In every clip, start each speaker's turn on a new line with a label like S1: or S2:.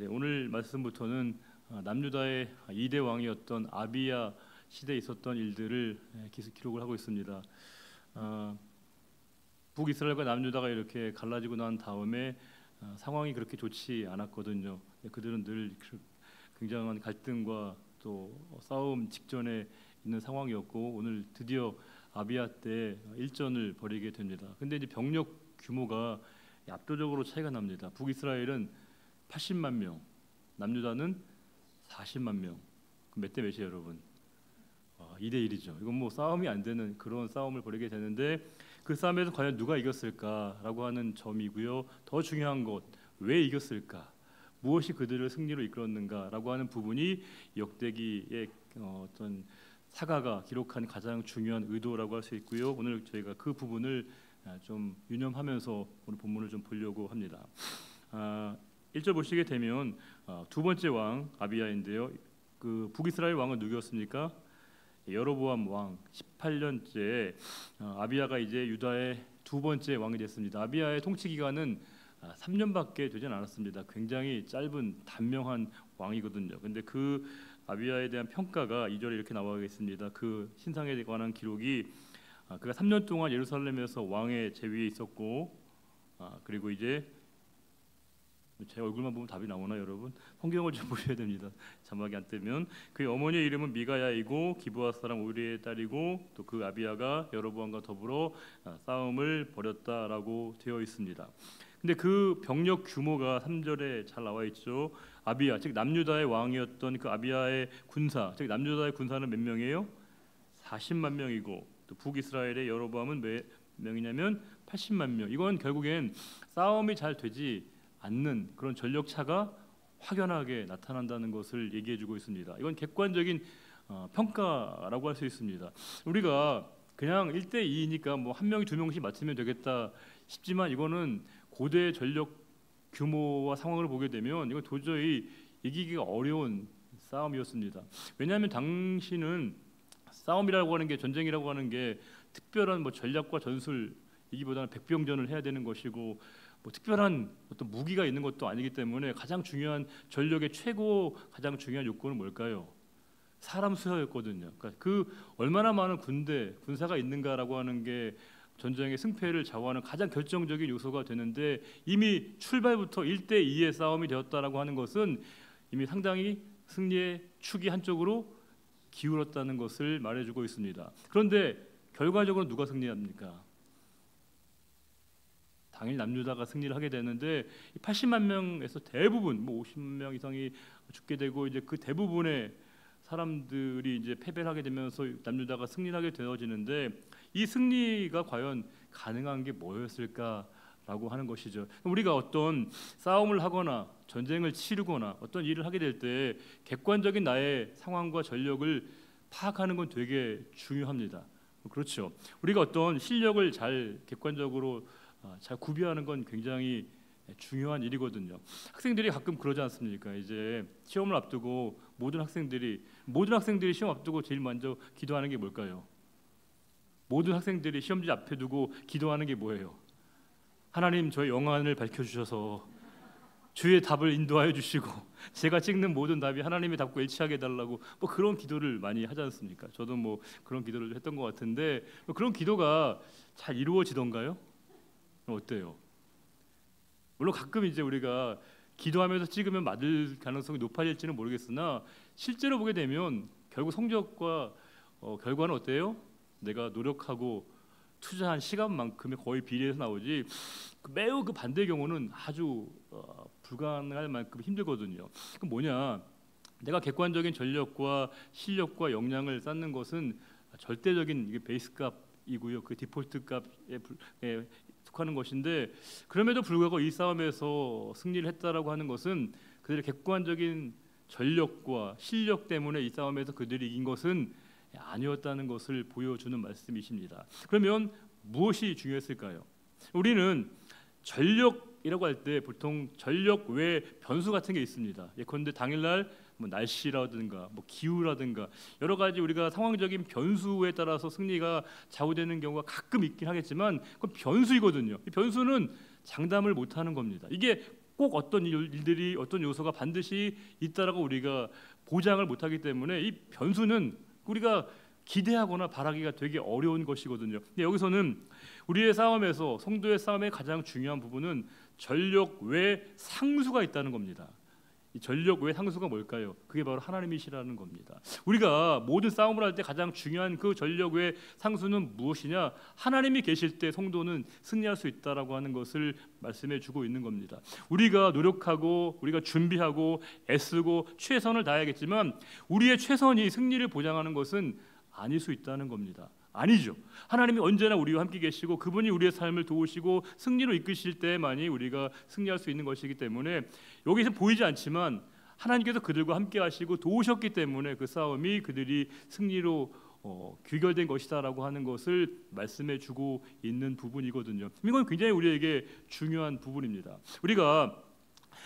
S1: 오늘 말씀부터는 남유다의 2대 왕이었던 아비야 시대에 있었던 일들을 기록을 하고 있습니다. 북이스라엘과 남유다가 이렇게 갈라지고 난 다음에 상황이 그렇게 좋지 않았거든요. 그들은 늘 굉장한 갈등과 또 싸움 직전에 있는 상황이었고, 오늘 드디어 아비야 때 일전을 벌이게 됩니다. 근데 이제 병력 규모가 압도적으로 차이가 납니다. 북이스라엘은 80만 명, 남유다는 40만 명. 몇 대 몇이에요, 여러분? 2대 1이죠. 이건 뭐 싸움이 안 되는 그런 싸움을 벌이게 되는데, 그 싸움에서 과연 누가 이겼을까라고 하는 점이고요. 더 중요한 것, 왜 이겼을까? 무엇이 그들을 승리로 이끌었는가라고 하는 부분이 역대기의 어떤 사가가 기록한 가장 중요한 의도라고 할 수 있고요. 오늘 저희가 그 부분을 좀 유념하면서 오늘 본문을 좀 보려고 합니다. 1절 보시게 되면 두 번째 왕 아비야인데요. 그 북이스라엘 왕은 누구였습니까? 여로보암 왕 18년째 아비야가 이제 유다의 두 번째 왕이 됐습니다. 아비야의 통치 기간은 3년밖에 되지 않았습니다. 굉장히 짧은 단명한 왕이거든요. 근데 그 아비야에 대한 평가가 2절에 이렇게 나와 있습니다. 그 신상에 관한 기록이 그가 3년 동안 예루살렘에서 왕의 제위에 있었고, 그리고 이제 제 얼굴만 보면 답이 나오나 여러분? 성경을 좀 보셔야 됩니다. 자막이 안 뜨면. 그의 어머니의 이름은 미가야이고 기브아 사람 우리의 딸이고, 또 그 아비야가 여로보암과 더불어 싸움을 벌였다라고 되어 있습니다. 근데 그 병력 규모가 3절에 잘 나와 있죠. 아비야, 즉 남유다의 왕이었던 그 아비야의 군사, 즉 남유다의 군사는 몇 명이에요? 40만 명이고, 또 북이스라엘의 여로보암은 몇 명이냐면 80만 명. 이건 결국엔 싸움이 잘 되지 않는 그런 전력 차가 확연하게 나타난다는 것을 얘기해주고 있습니다. 이건 객관적인 평가라고 할 수 있습니다. 우리가 그냥 1대2니까 뭐 한 명이 두 명씩 맞추면 되겠다 싶지만, 이거는 고대 전력 규모와 상황을 보게 되면 이건 도저히 이기기가 어려운 싸움이었습니다. 왜냐하면 당시는 싸움이라고 하는 게, 전쟁이라고 하는 게 특별한 뭐 전략과 전술이기보다는 백병전을 해야 되는 것이고, 뭐 특별한 어떤 무기가 있는 것도 아니기 때문에 가장 중요한 전력의 최고 가장 중요한 요건은 뭘까요? 사람 수였거든요. 그러니까 그 얼마나 많은 군사가 있는가라고 하는 게 전쟁의 승패를 좌우하는 가장 결정적인 요소가 되는데, 이미 출발부터 1대2의 싸움이 되었다라고 하는 것은 이미 상당히 승리의 축이 한쪽으로 기울었다는 것을 말해주고 있습니다. 그런데 결과적으로 누가 승리합니까? 당연히 남유다가 승리를 하게 되는데, 80만 명에서 대부분 뭐 50명 이상이 죽게 되고, 이제 그 대부분의 사람들이 이제 패배를 하게 되면서 남유다가 승리를 하게 되어지는데, 이 승리가 과연 가능한 게 뭐였을까라고 하는 것이죠. 우리가 어떤 싸움을 하거나 전쟁을 치르거나 어떤 일을 하게 될 때 객관적인 나의 상황과 전력을 파악하는 건 되게 중요합니다. 그렇죠. 우리가 어떤 실력을 잘 객관적으로 잘 구비하는 건 굉장히 중요한 일이거든요. 학생들이 가끔 그러지 않습니까? 이제 시험을 앞두고 모든 학생들이 시험 앞두고 제일 먼저 기도하는 게 뭘까요? 모든 학생들이 시험지 앞에 두고 기도하는 게 뭐예요? 하나님, 저의 영안을 밝혀주셔서 주의 답을 인도하여 주시고 제가 찍는 모든 답이 하나님의 답과 일치하게 해달라고, 뭐 그런 기도를 많이 하지 않습니까? 저도 뭐 그런 기도를 했던 것 같은데, 그런 기도가 잘 이루어지던가요? 어때요? 물론 가끔 이제 우리가 기도하면서 찍으면 맞을 가능성이 높아질지는 모르겠으나, 실제로 보게 되면 결국 성적과 결과는 어때요? 내가 노력하고 투자한 시간만큼의 거의 비례해서 나오지, 매우 그 반대의 경우는 아주 불가능할 만큼 힘들거든요. 그럼 뭐냐? 내가 객관적인 전력과 실력과 역량을 쌓는 것은 절대적인 이게 베이스 값이고요. 그 디폴트 값에 속하는 것인데, 그럼에도 불구하고 이 싸움에서 승리를 했다라고 하는 것은 그들의 객관적인 전력과 실력 때문에 이 싸움에서 그들이 이긴 것은 아니었다는 것을 보여주는 말씀이십니다. 그러면 무엇이 중요했을까요? 우리는 전력이라고 할 때 보통 전력 외에 변수 같은 게 있습니다. 예컨대 당일날 뭐 날씨라든가 뭐 기후라든가 여러 가지 우리가 상황적인 변수에 따라서 승리가 좌우되는 경우가 가끔 있긴 하겠지만, 그건 변수이거든요. 이 변수는 장담을 못하는 겁니다. 이게 꼭 어떤 일들이 어떤 요소가 반드시 있다라고 우리가 보장을 못하기 때문에 이 변수는 우리가 기대하거나 바라기가 되게 어려운 것이거든요. 근데 여기서는 우리의 싸움에서 성도의 싸움의 가장 중요한 부분은 전력 외 상수가 있다는 겁니다. 이 전력 외 상수가 뭘까요? 그게 바로 하나님이시라는 겁니다. 우리가 모든 싸움을 할 때 가장 중요한 그 전력 외 상수는 무엇이냐? 하나님이 계실 때 성도는 승리할 수 있다라고 하는 것을 말씀해 주고 있는 겁니다. 우리가 노력하고 우리가 준비하고 애쓰고 최선을 다해야겠지만 우리의 최선이 승리를 보장하는 것은 아닐 수 있다는 겁니다. 아니죠. 하나님이 언제나 우리와 함께 계시고 그분이 우리의 삶을 도우시고 승리로 이끄실 때만이 우리가 승리할 수 있는 것이기 때문에 여기서 보이지 않지만 하나님께서 그들과 함께 하시고 도우셨기 때문에 그 싸움이 그들이 승리로 귀결된 것이다라고 하는 것을 말씀해 주고 있는 부분이거든요. 이건 굉장히 우리에게 중요한 부분입니다. 우리가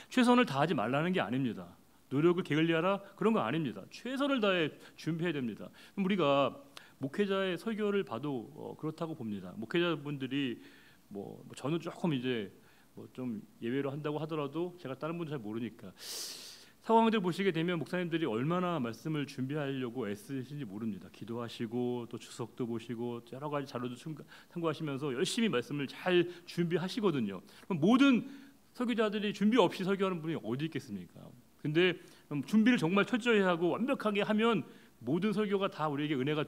S1: 최선을 다하지 말라는 게 아닙니다. 노력을 게을리하라 그런 거 아닙니다. 최선을 다해 준비해야 됩니다. 우리가 목회자의 설교를 봐도 그렇다고 봅니다. 목회자분들이 저는 조금 이제 좀 예외로 한다고 하더라도 제가 다른 분들 잘 모르니까 상황들 보시게 되면 목사님들이 얼마나 말씀을 준비하려고 애쓰신지 모릅니다. 기도하시고 또 주석도 보시고 여러 가지 자료도 참고하시면서 열심히 말씀을 잘 준비하시거든요. 그럼 모든 설교자들이 준비 없이 설교하는 분이 어디 있겠습니까? 근데 준비를 정말 철저히 하고 완벽하게 하면 모든 설교가 다 우리에게 은혜가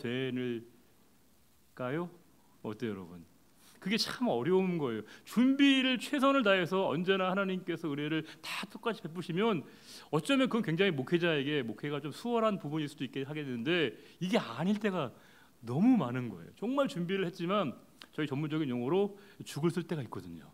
S1: 될까요? 어때요, 여러분? 그게 참 어려운 거예요. 준비를 최선을 다해서 언제나 하나님께서 은혜를 다 똑같이 베푸시면 어쩌면 그건 굉장히 목회자에게 목회가 좀 수월한 부분일 수도 있게 하겠는데 이게 아닐 때가 너무 많은 거예요. 정말 준비를 했지만 저희 전문적인 용어로 죽을 쓸 때가 있거든요.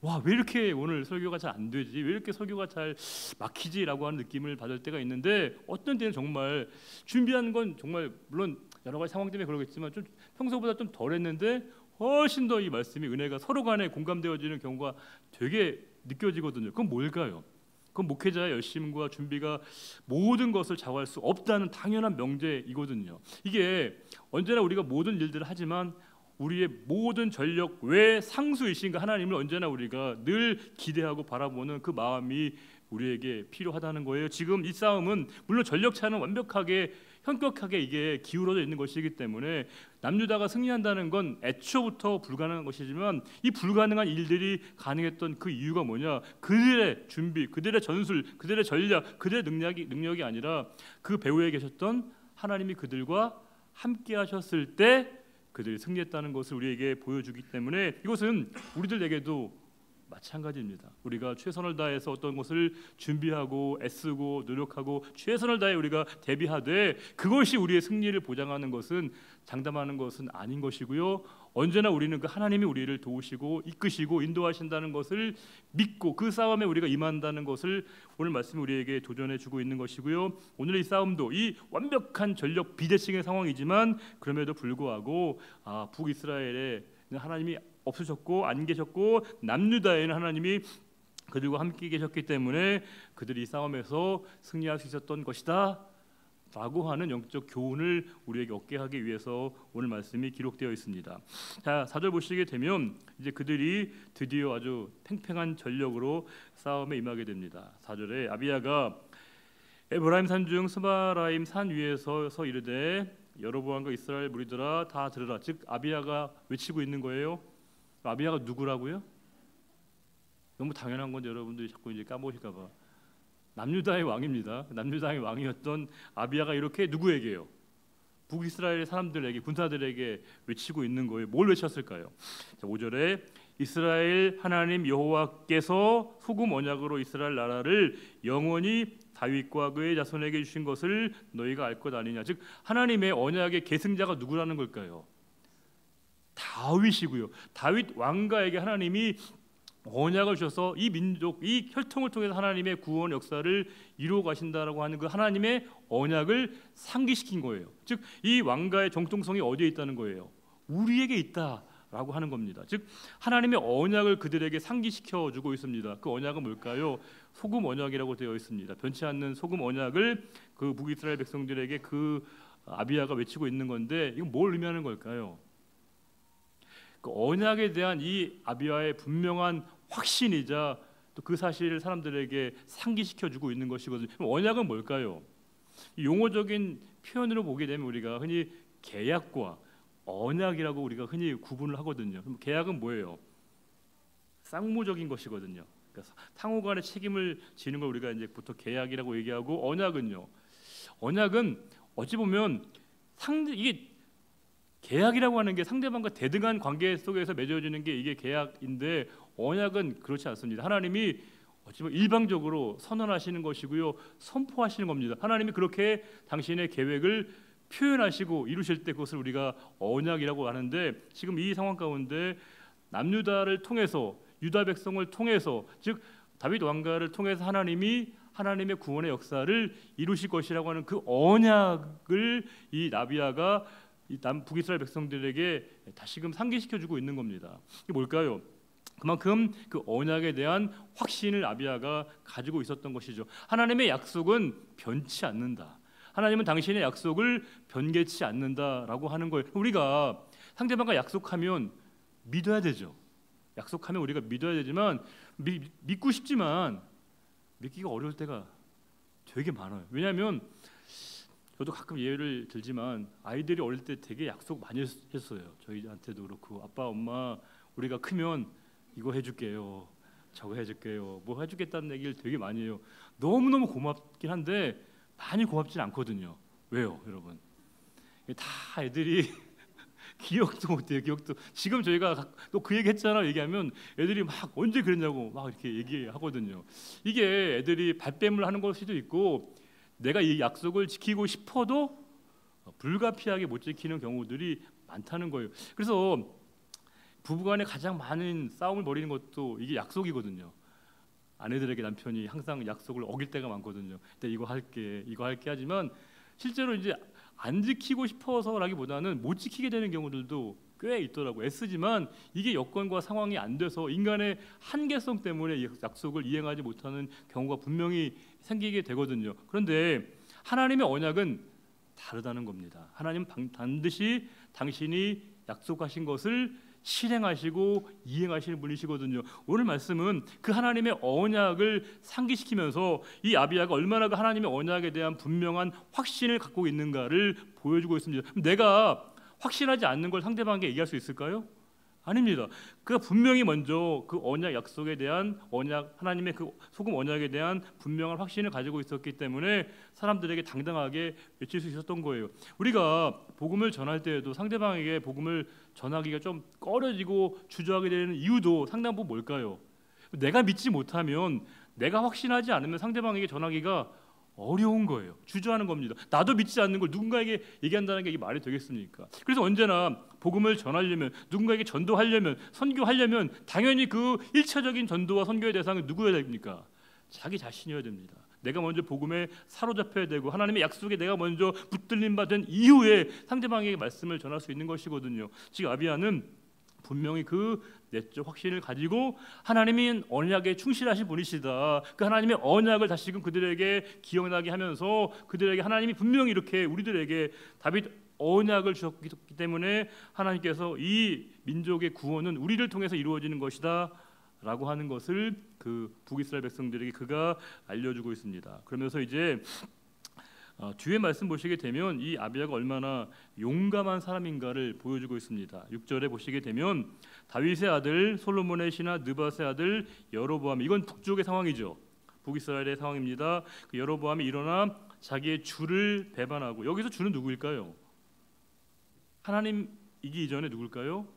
S1: 와, 왜 이렇게 오늘 설교가 잘 안 되지? 왜 이렇게 설교가 잘 막히지라고 하는 느낌을 받을 때가 있는데 어떤 때는 정말 준비한 건 정말 물론 여러 가지 상황 때문에 그러겠지만 좀 평소보다 좀 덜했는데 훨씬 더 이 말씀이 은혜가 서로 간에 공감되어지는 경우가 되게 느껴지거든요. 그건 뭘까요? 그건 목회자의 열심과 준비가 모든 것을 좌우할 수 없다는 당연한 명제이거든요. 이게 언제나 우리가 모든 일들을 하지만 우리의 모든 전력 외 상수이신 그 하나님을 언제나 우리가 늘 기대하고 바라보는 그 마음이 우리에게 필요하다는 거예요. 지금 이 싸움은 물론 전력차는 완벽하게 현격하게 이게 기울어져 있는 것이기 때문에 남유다가 승리한다는 건 애초부터 불가능한 것이지만 이 불가능한 일들이 가능했던 그 이유가 뭐냐? 그들의 준비, 그들의 전술, 그들의 전략, 그들의 능력이 아니라 그 배후에 계셨던 하나님이 그들과 함께 하셨을 때 그들이 승리했다는 것을 우리에게 보여주기 때문에 이것은 우리들에게도 마찬가지입니다. 우리가 최선을 다해서 어떤 것을 준비하고 애쓰고 노력하고 최선을 다해 우리가 대비하되 그것이 우리의 승리를 보장하는 것은 장담하는 것은 아닌 것이고요. 언제나 우리는 그 하나님이 우리를 도우시고 이끄시고 인도하신다는 것을 믿고 그 싸움에 우리가 임한다는 것을 오늘 말씀이 우리에게 도전해 주고 있는 것이고요. 오늘 이 싸움도 이 완벽한 전력 비대칭의 상황이지만 그럼에도 불구하고 북이스라엘에 하나님이 없으셨고 안 계셨고 남유다에는 하나님이 그들과 함께 계셨기 때문에 그들이 싸움에서 승리할 수 있었던 것이다 라고 하는 영적 교훈을 우리에게 얻게 하기 위해서 오늘 말씀이 기록되어 있습니다. 자, 4절 보시게 되면 이제 그들이 드디어 아주 팽팽한 전력으로 싸움에 임하게 됩니다. 4절에 아비야가 에브라임 산중 스바라임 산 위에서 이르되 여로보암과 이스라엘 무리들아 다 들으라. 즉 아비야가 외치고 있는 거예요. 아비야가 누구라고요? 너무 당연한 건데 여러분들이 자꾸 이제 까먹으실까 봐. 남유다의 왕입니다. 남유다의 왕이었던 아비야가 이렇게 누구에게요? 북이스라엘 사람들에게 군사들에게 외치고 있는 거예요. 뭘 외쳤을까요? 자, 5절에 이스라엘 하나님 여호와께서 소금 언약으로 이스라엘 나라를 영원히 다윗과 그의 자손에게 주신 것을 너희가 알 것 아니냐. 즉 하나님의 언약의 계승자가 누구라는 걸까요? 다윗이고요. 다윗 왕가에게 하나님이 언약을 주셔서 이 민족, 이 혈통을 통해서 하나님의 구원 역사를 이루어 가신다라고 하는 그 하나님의 언약을 상기시킨 거예요. 즉 이 왕가의 정통성이 어디에 있다는 거예요? 우리에게 있다라고 하는 겁니다. 즉 하나님의 언약을 그들에게 상기시켜 주고 있습니다. 그 언약은 뭘까요? 소금 언약이라고 되어 있습니다. 변치 않는 소금 언약을 그 북이스라엘 백성들에게 그 아비야가 외치고 있는 건데 이건 뭘 의미하는 걸까요? 그 언약에 대한 이 아비야의 분명한 확신이자 또 그 사실을 사람들에게 상기시켜주고 있는 것이거든요. 언약은 뭘까요? 용어적인 표현으로 보게 되면 우리가 흔히 계약과 언약이라고 우리가 흔히 구분을 하거든요. 그럼 계약은 뭐예요? 쌍무적인 것이거든요. 그러니까 상호간의 책임을 지는 걸 우리가 이제 보통 계약이라고 얘기하고, 언약은 어찌 보면 이게 계약이라고 하는 게 상대방과 대등한 관계 속에서 맺어지는 게 이게 계약인데, 언약은 그렇지 않습니다. 하나님이 어찌 보면 일방적으로 선언하시는 것이고요, 선포하시는 겁니다. 하나님이 그렇게 당신의 계획을 표현하시고 이루실 때 그것을 우리가 언약이라고 하는데, 지금 이 상황 가운데 남유다를 통해서, 유다 백성을 통해서, 즉 다윗 왕가를 통해서 하나님이 하나님의 구원의 역사를 이루실 것이라고 하는 그 언약을 이 나비야가 이 북이스라엘 백성들에게 다시금 상기시켜주고 있는 겁니다. 이게 뭘까요? 그만큼 그 언약에 대한 확신을 아비야가 가지고 있었던 것이죠. 하나님의 약속은 변치 않는다. 하나님은 당신의 약속을 변개치 않는다라고 하는 거예요. 우리가 상대방과 약속하면 믿어야 되죠. 약속하면 우리가 믿어야 되지만 믿고 싶지만 믿기가 어려울 때가 되게 많아요. 왜냐하면 저도 가끔 예를 들지만 아이들이 어릴 때 되게 약속 많이 했어요. 저희한테도 그렇고, 아빠 엄마 우리가 크면 이거 해줄게요, 저거 해줄게요, 뭐 해주겠다는 얘기를 되게 많이 해요. 너무너무 고맙긴 한데 많이 고맙진 않거든요. 왜요, 여러분? 다 애들이 기억도 못해요. 기억도. 지금 저희가 또 그 얘기 했잖아 얘기하면 애들이 막 언제 그랬냐고 막 이렇게 얘기하거든요. 이게 애들이 발뺌을 하는 걸 수도 있고, 내가 이 약속을 지키고 싶어도 불가피하게 못 지키는 경우들이 많다는 거예요. 그래서 부부간에 가장 많은 싸움을 벌이는 것도 이게 약속이거든요. 아내들에게 남편이 항상 약속을 어길 때가 많거든요. 근데 이거 할게 하지만 실제로 이제 안 지키고 싶어서라기보다는 못 지키게 되는 경우들도 꽤 있더라고요. 애쓰지만 이게 여건과 상황이 안 돼서 인간의 한계성 때문에 약속을 이행하지 못하는 경우가 분명히 생기게 되거든요. 그런데 하나님의 언약은 다르다는 겁니다. 하나님은 반드시 당신이 약속하신 것을 실행하시고 이행하시는 분이시거든요. 오늘 말씀은 그 하나님의 언약을 상기시키면서 이 아비야가 얼마나 그 하나님의 언약에 대한 분명한 확신을 갖고 있는가를 보여주고 있습니다. 내가 확신하지 않는 걸 상대방에게 얘기할 수 있을까요? 아닙니다. 그가 분명히 먼저 그 언약 약속에 대한 하나님의 그 소금 언약에 대한 분명한 확신을 가지고 있었기 때문에 사람들에게 당당하게 외칠 수 있었던 거예요. 우리가 복음을 전할 때에도 상대방에게 복음을 전하기가 좀 꺼려지고 주저하게 되는 이유도 상당 부분 뭘까요? 내가 믿지 못하면, 내가 확신하지 않으면 상대방에게 전하기가 어려운 거예요. 주저하는 겁니다. 나도 믿지 않는 걸 누군가에게 얘기한다는 게 이게 말이 되겠습니까? 그래서 언제나 복음을 전하려면, 누군가에게 전도하려면, 선교하려면 당연히 그 1차적인 전도와 선교의 대상은 누구여야 됩니까? 자기 자신이어야 됩니다. 내가 먼저 복음에 사로잡혀야 되고 하나님의 약속에 내가 먼저 붙들림 받은 이후에 상대방에게 말씀을 전할 수 있는 것이거든요. 지금 아비야는 분명히 그 내적 확신을 가지고 하나님이 언약에 충실하신 분이시다, 그 하나님의 언약을 다시금 그들에게 기억나게 하면서 그들에게 하나님이 분명히 이렇게 우리들에게 다윗 언약을 주셨기 때문에 하나님께서 이 민족의 구원은 우리를 통해서 이루어지는 것이다 라고 하는 것을 그 북이스라엘 백성들에게 그가 알려주고 있습니다. 그러면서 이제 뒤에 말씀 보시게 되면 이 아비야가 얼마나 용감한 사람인가를 보여주고 있습니다. 6절에 보시게 되면 다윗의 아들 솔로몬의 신하 느밧의 아들 여로보암, 이건 북쪽의 상황이죠. 북이스라엘의 상황입니다. 그 여로보암이 일어나 자기의 주를 배반하고, 여기서 주는 누구일까요? 하나님이기 이전에 누굴까요?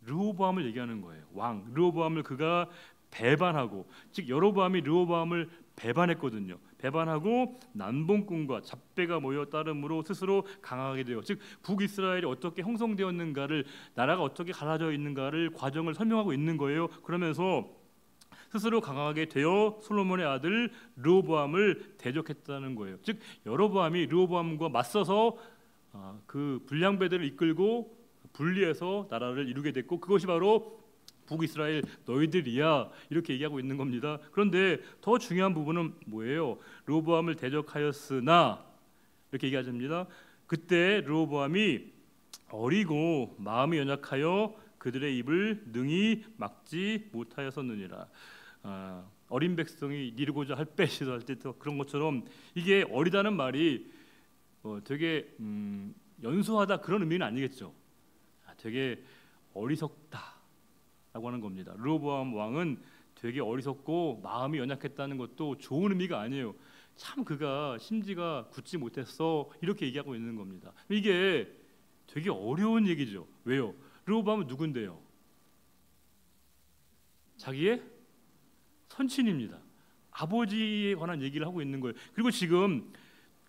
S1: 르호보암을 얘기하는 거예요. 왕 르호보암을 그가 배반하고, 즉 여로보암이 르호보암을 배반했거든요. 배반하고 남봉꾼과 잡배가 모여 따름으로 스스로 강하게 되어, 즉 북이스라엘이 어떻게 형성되었는가를, 나라가 어떻게 갈라져 있는가를 과정을 설명하고 있는 거예요. 그러면서 스스로 강하게 되어 솔로몬의 아들 르호보암을 대적했다는 거예요. 즉 여로보암이 르호보암과 맞서서 그 불량배들을 이끌고 분리해서 나라를 이루게 됐고, 그것이 바로 북이스라엘 너희들이야, 이렇게 얘기하고 있는 겁니다. 그런데 더 중요한 부분은 뭐예요? 르호보암을 대적하였으나, 이렇게 얘기하십니다. 그때 르호보암이 어리고 마음이 연약하여 그들의 입을 능히 막지 못하였었느니라. 어린 백성이 이르고자 할 빼시도 할 때 또 그런 것처럼 이게 어리다는 말이 되게 연소하다 그런 의미는 아니겠죠. 되게 어리석다라고 하는 겁니다. 르호보암 왕은 되게 어리석고 마음이 연약했다는 것도 좋은 의미가 아니에요. 참 그가 심지가 굳지 못했어 이렇게 얘기하고 있는 겁니다. 이게 되게 어려운 얘기죠. 왜요? 르호보암은 누군데요? 자기의 선친입니다. 아버지에 관한 얘기를 하고 있는 거예요. 그리고 지금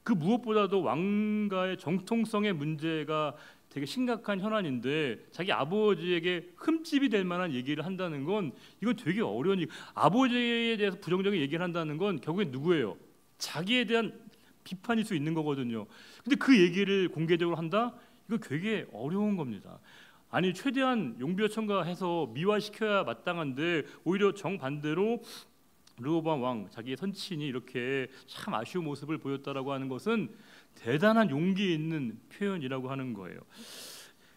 S1: 그 무엇보다도 왕가의 정통성의 문제가 되게 심각한 현안인데 자기 아버지에게 흠집이 될 만한 얘기를 한다는 건 이건 되게 어려운 얘기. 아버지에 대해서 부정적인 얘기를 한다는 건 결국엔 누구예요? 자기에 대한 비판일 수 있는 거거든요. 근데 그 얘기를 공개적으로 한다? 이거 되게 어려운 겁니다. 아니 최대한 용비어천가해서 미화시켜야 마땅한데 오히려 정반대로 르호보암 왕 자기의 선친이 이렇게 참 아쉬운 모습을 보였다라고 하는 것은 대단한 용기 있는 표현이라고 하는 거예요.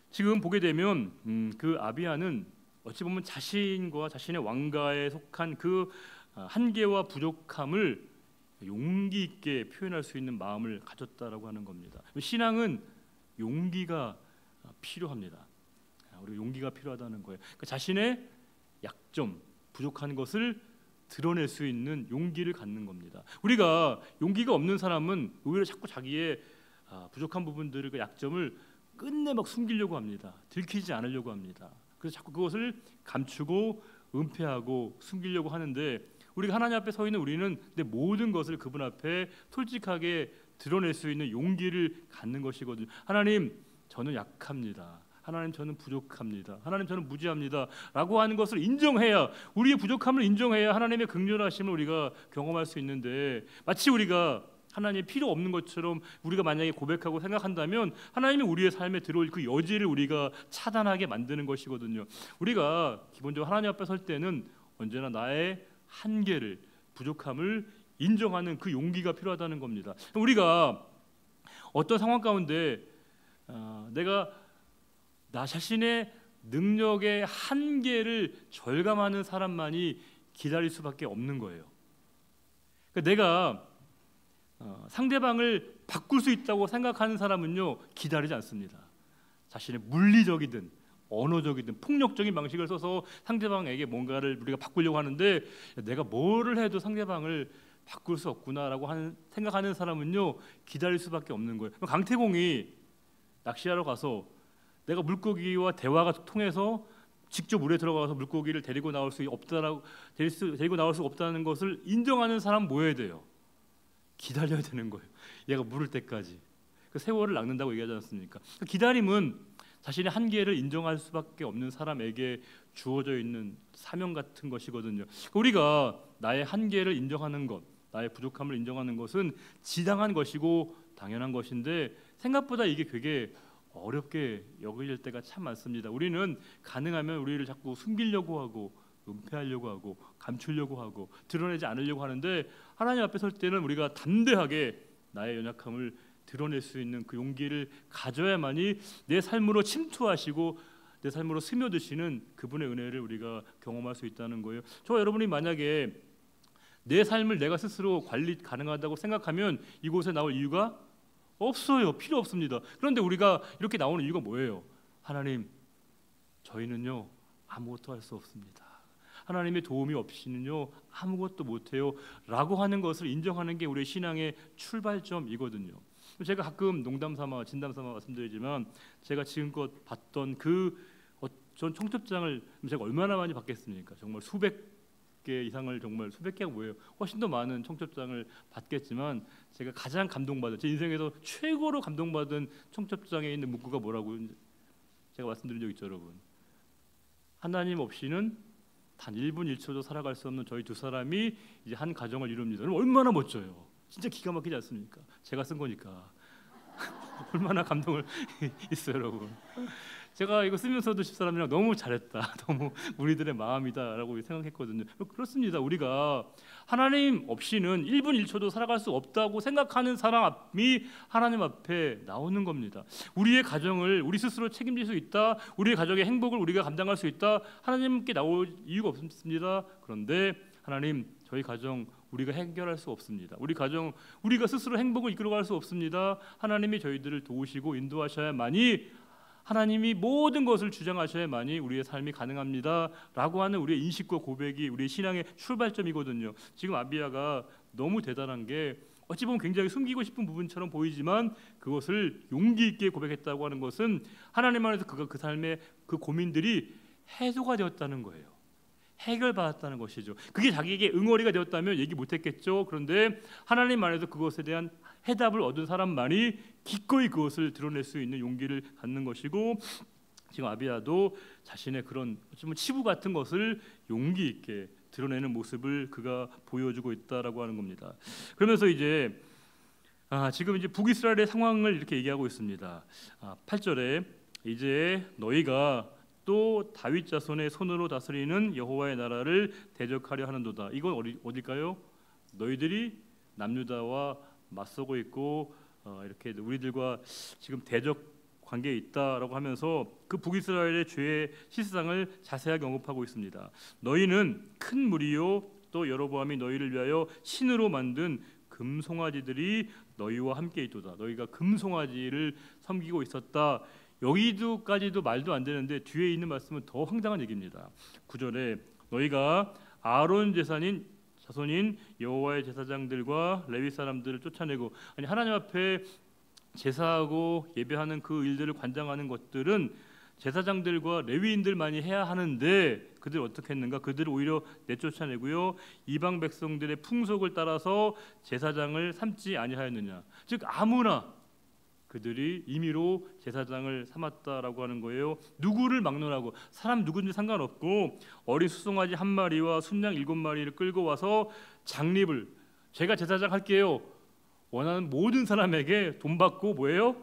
S1: 지금 보게 되면 그 아비야는 어찌 보면 자신과 자신의 왕가에 속한 그 한계와 부족함을 용기 있게 표현할 수 있는 마음을 가졌다라고 하는 겁니다. 신앙은 용기가 필요합니다. 우리 용기가 필요하다는 거예요. 그러니까 자신의 약점, 부족한 것을 드러낼 수 있는 용기를 갖는 겁니다. 우리가 용기가 없는 사람은 오히려 자꾸 자기의 부족한 부분들을 그 약점을 끝내 막 숨기려고 합니다. 들키지 않으려고 합니다. 그래서 자꾸 그것을 감추고 은폐하고 숨기려고 하는데 우리가 하나님 앞에 서 있는 우리는 내 모든 것을 그분 앞에 솔직하게 드러낼 수 있는 용기를 갖는 것이거든요. 하나님, 저는 약합니다. 하나님, 저는 부족합니다. 하나님, 저는 무지합니다. 라고 하는 것을 인정해야, 우리의 부족함을 인정해야 하나님의 긍휼하심을 우리가 경험할 수 있는데, 마치 우리가 하나님이 필요 없는 것처럼 우리가 만약에 고백하고 생각한다면 하나님이 우리의 삶에 들어올 그 여지를 우리가 차단하게 만드는 것이거든요. 우리가 기본적으로 하나님 앞에 설 때는 언제나 나의 한계를, 부족함을 인정하는 그 용기가 필요하다는 겁니다. 우리가 어떤 상황 가운데 내가 나 자신의 능력의 한계를 절감하는 사람만이 기다릴 수밖에 없는 거예요. 그러니까 내가 상대방을 바꿀 수 있다고 생각하는 사람은요 기다리지 않습니다. 자신의 물리적이든 언어적이든 폭력적인 방식을 써서 상대방에게 뭔가를 우리가 바꾸려고 하는데 내가 뭐를 해도 상대방을 바꿀 수 없구나라고 생각하는 사람은요 기다릴 수밖에 없는 거예요. 강태공이 낚시하러 가서 내가 물고기와 대화가 통해서 직접 물에 들어가서 물고기를 데리고 나올 수 없다는 것을 인정하는 사람 뭐해야 돼요? 기다려야 되는 거예요. 얘가 물을 때까지. 그 세월을 낚는다고 얘기하지 않습니까? 기다림은 자신의 한계를 인정할 수밖에 없는 사람에게 주어져 있는 사명 같은 것이거든요. 우리가 나의 한계를 인정하는 것, 나의 부족함을 인정하는 것은 지당한 것이고 당연한 것인데 생각보다 이게 되게 어렵게 여길 때가 참 많습니다. 우리는 가능하면 우리를 자꾸 숨기려고 하고 은폐하려고 하고 감추려고 하고 드러내지 않으려고 하는데 하나님 앞에 설 때는 우리가 담대하게 나의 연약함을 드러낼 수 있는 그 용기를 가져야만이 내 삶으로 침투하시고 내 삶으로 스며드시는 그분의 은혜를 우리가 경험할 수 있다는 거예요. 저와 여러분이 만약에 내 삶을 내가 스스로 관리 가능하다고 생각하면 이곳에 나올 이유가 없어요. 필요 없습니다. 그런데 우리가 이렇게 나오는 이유가 뭐예요? 하나님, 저희는요 아무것도 할 수 없습니다. 하나님의 도움이 없이는요 아무것도 못해요 라고 하는 것을 인정하는 게 우리의 신앙의 출발점이거든요. 제가 가끔 농담삼아 진담삼아 말씀드리지만 제가 지금껏 봤던 전 청첩장을 제가 얼마나 많이 받겠습니까? 정말 수백 개 이상을, 정말 수백 개가 뭐예요? 훨씬 더 많은 청첩장을 받겠지만 제가 가장 감동받은, 제 인생에서 최고로 감동받은 청첩장에 있는 문구가 뭐라고 제가 말씀드린 적 있죠, 여러분. 하나님 없이는 단 1분 1초도 살아갈 수 없는 저희 두 사람이 이제 한 가정을 이룹니다. 얼마나 멋져요. 진짜 기가 막히지 않습니까? 제가 쓴 거니까. 얼마나 감동을 있어요, 여러분. 제가 이거 쓰면서도 집사람이랑 너무 잘했다, 너무 우리들의 마음이다라고 생각했거든요. 그렇습니다. 우리가 하나님 없이는 1분 1초도 살아갈 수 없다고 생각하는 사람이 하나님 앞에 나오는 겁니다. 우리의 가정을 우리 스스로 책임질 수 있다, 우리의 가정의 행복을 우리가 감당할 수 있다, 하나님께 나올 이유가 없습니다. 그런데 하나님, 저희 가정 우리가 해결할 수 없습니다. 우리 가정 우리가 스스로 행복을 이끌어갈 수 없습니다. 하나님이 저희들을 도우시고 인도하셔야만이, 하나님이 모든 것을 주장하셔야만이 우리의 삶이 가능합니다 라고 하는 우리의 인식과 고백이 우리의 신앙의 출발점이거든요. 지금 아비야가 너무 대단한 게, 어찌 보면 굉장히 숨기고 싶은 부분처럼 보이지만 그것을 용기 있게 고백했다고 하는 것은 하나님 안에서 그가 그 삶의 그 고민들이 해소가 되었다는 거예요. 해결받았다는 것이죠. 그게 자기에게 응어리가 되었다면 얘기 못했겠죠. 그런데 하나님 안에서 그것에 대한 해답을 얻은 사람만이 기꺼이 그것을 드러낼 수 있는 용기를 갖는 것이고, 지금 아비야도 자신의 그런 어쩌면 치부 같은 것을 용기 있게 드러내는 모습을 그가 보여주고 있다라고 하는 겁니다. 그러면서 이제 지금 이제 북이스라엘의 상황을 이렇게 얘기하고 있습니다. 8절에 이제 너희가 또 다윗 자손의 손으로 다스리는 여호와의 나라를 대적하려 하는도다. 이건 어딜까요? 너희들이 남유다와 맞서고 있고 이렇게 우리들과 지금 대적 관계에 있다라고 하면서 그 북이스라엘의 죄의 실상을 자세하게 언급하고 있습니다. 너희는 큰 무리요 또 여로보암이 너희를 위하여 신으로 만든 금송아지들이 너희와 함께 있도다. 너희가 금송아지를 섬기고 있었다. 여기도까지도 말도 안 되는데 뒤에 있는 말씀은 더 황당한 얘기입니다. 9절에 너희가 아론 자손인 여호와의 제사장들과 레위 사람들을 쫓아내고, 아니 하나님 앞에 제사하고 예배하는 그 일들을 관장하는 것들은 제사장들과 레위인들만이 해야 하는데 그들 어떻게 했는가? 그들을 오히려 내쫓아내고요, 이방 백성들의 풍속을 따라서 제사장을 삼지 아니하였느냐. 즉 아무나 그들이 임의로 제사장을 삼았다라고 하는 거예요. 누구를 막론하고, 사람 누구든지 상관없고 어린 수송아지 1마리와 순양 7마리를 끌고 와서 장립을, 제가 제사장 할게요, 원하는 모든 사람에게 돈 받고 뭐예요?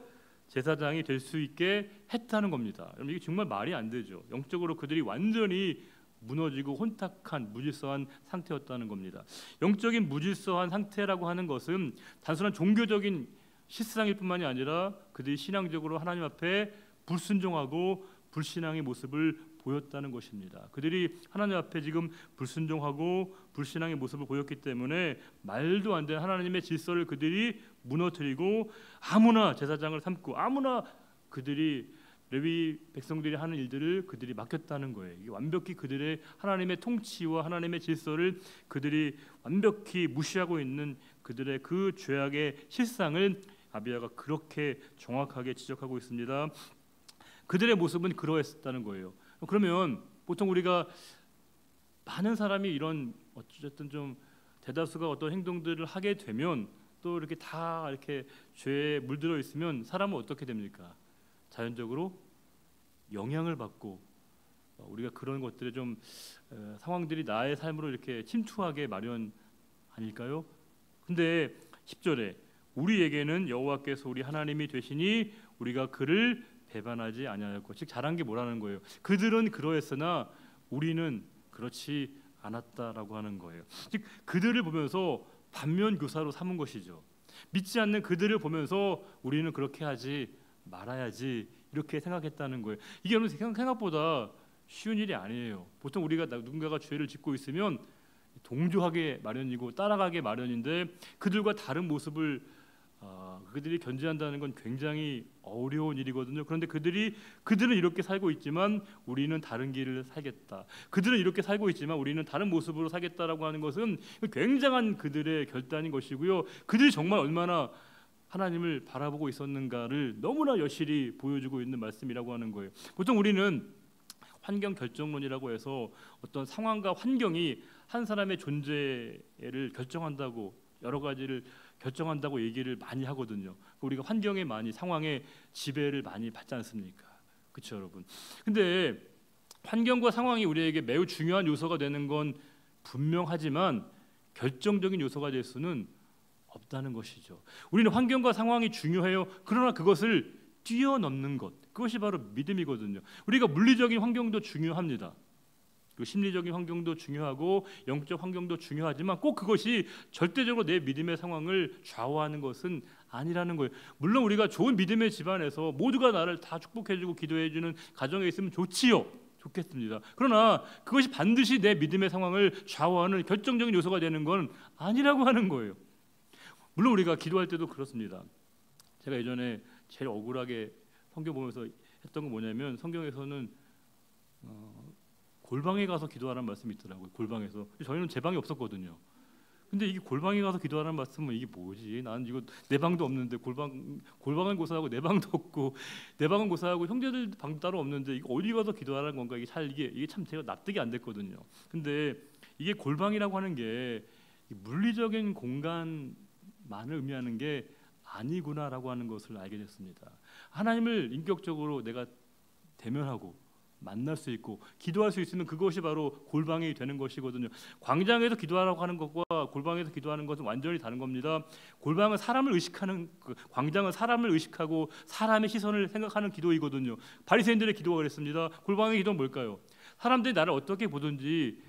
S1: 제사장이 될 수 있게 했다는 겁니다. 여러분, 이게 정말 말이 안 되죠. 영적으로 그들이 완전히 무너지고 혼탁한 무질서한 상태였다는 겁니다. 영적인 무질서한 상태라고 하는 것은 단순한 종교적인 실상일 뿐만이 아니라 그들이 신앙적으로 하나님 앞에 불순종하고 불신앙의 모습을 보였다는 것입니다. 그들이 하나님 앞에 지금 불순종하고 불신앙의 모습을 보였기 때문에 말도 안 되는 하나님의 질서를 그들이 무너뜨리고 아무나 제사장을 삼고 아무나 그들이 레위 백성들이 하는 일들을 그들이 맡겼다는 거예요. 이게 완벽히 그들의 하나님의 통치와 하나님의 질서를 그들이 완벽히 무시하고 있는 그들의 그 죄악의 실상을 아비야가 그렇게 정확하게 지적하고 있습니다. 그들의 모습은 그러했다는 거예요. 그러면 보통 우리가 많은 사람이 이런 어쨌든 좀 대다수가 어떤 행동들을 하게 되면 또 이렇게 다 이렇게 죄에 물들어 있으면 사람은 어떻게 됩니까? 자연적으로 영향을 받고 우리가 그런 것들에 좀 상황들이 나의 삶으로 이렇게 침투하게 마련 아닐까요? 근데 10절에 우리에게는 여호와께서 우리 하나님이 되시니 우리가 그를 배반하지 아니하였고, 즉 잘한 게 뭐라는 거예요? 그들은 그러했으나 우리는 그렇지 않았다라고 하는 거예요. 즉 그들을 보면서 반면 교사로 삼은 것이죠. 믿지 않는 그들을 보면서 우리는 그렇게 하지 말아야지 이렇게 생각했다는 거예요. 이게 여러분 생각보다 쉬운 일이 아니에요. 보통 우리가 누군가가 죄를 짓고 있으면 동조하게 마련이고 따라가게 마련인데 그들과 다른 모습을 그들이 견지한다는 건 굉장히 어려운 일이거든요. 그런데 그들은 이렇게 살고 있지만 우리는 다른 길을 살겠다. 그들은 이렇게 살고 있지만 우리는 다른 모습으로 살겠다라고 하는 것은 굉장한 그들의 결단인 것이고요. 그들이 정말 얼마나 하나님을 바라보고 있었는가를 너무나 여실히 보여주고 있는 말씀이라고 하는 거예요. 보통 우리는 환경 결정론이라고 해서 어떤 상황과 환경이 한 사람의 존재를 결정한다고, 여러 가지를 결정한다고 얘기를 많이 하거든요. 우리가 환경에 많이, 상황에 지배를 많이 받지 않습니까? 그렇죠, 여러분. 근데 환경과 상황이 우리에게 매우 중요한 요소가 되는 건 분명하지만 결정적인 요소가 될 수는 없다는 것이죠. 우리는 환경과 상황이 중요해요. 그러나 그것을 뛰어넘는 것, 그것이 바로 믿음이거든요. 우리가 물리적인 환경도 중요합니다. 심리적인 환경도 중요하고 영적 환경도 중요하지만 꼭 그것이 절대적으로 내 믿음의 상황을 좌우하는 것은 아니라는 거예요. 물론 우리가 좋은 믿음의 집안에서 모두가 나를 다 축복해주고 기도해주는 가정에 있으면 좋지요. 좋겠습니다. 그러나 그것이 반드시 내 믿음의 상황을 좌우하는 결정적인 요소가 되는 건 아니라고 하는 거예요. 물론 우리가 기도할 때도 그렇습니다. 제가 예전에 제일 억울하게 성경 보면서 했던 건 뭐냐면, 성경에서는 골방에 가서 기도하라는 말씀이 있더라고요. 골방에서. 저희는 제 방이 없었거든요. 근데 이게 골방에 가서 기도하라는 말씀은 이게 뭐지? 나는 이거 내 방도 없는데 골방은 고사하고 내 방도 없고, 내 방은 고사하고 형제들 방 따로 없는데 이거 어디 가서 기도하라는 건가? 이게 참 제가 납득이 안 됐거든요. 근데 이게 골방이라고 하는 게 물리적인 공간만을 의미하는 게 아니구나라고 하는 것을 알게 됐습니다. 하나님을 인격적으로 내가 대면하고 만날 수 있고 기도할 수 있으면 그것이 바로 골방이 되는 것이거든요. 광장에서 기도하라고 하는 것과 골방에서 기도하는 것은 완전히 다른 겁니다. 골방은 사람을 의식하는, 광장은 사람을 의식하고 사람의 시선을 생각하는 기도이거든요. 바리새인들의 기도가 그랬습니다. 골방의 기도는 뭘까요? 사람들이 나를 어떻게 보든지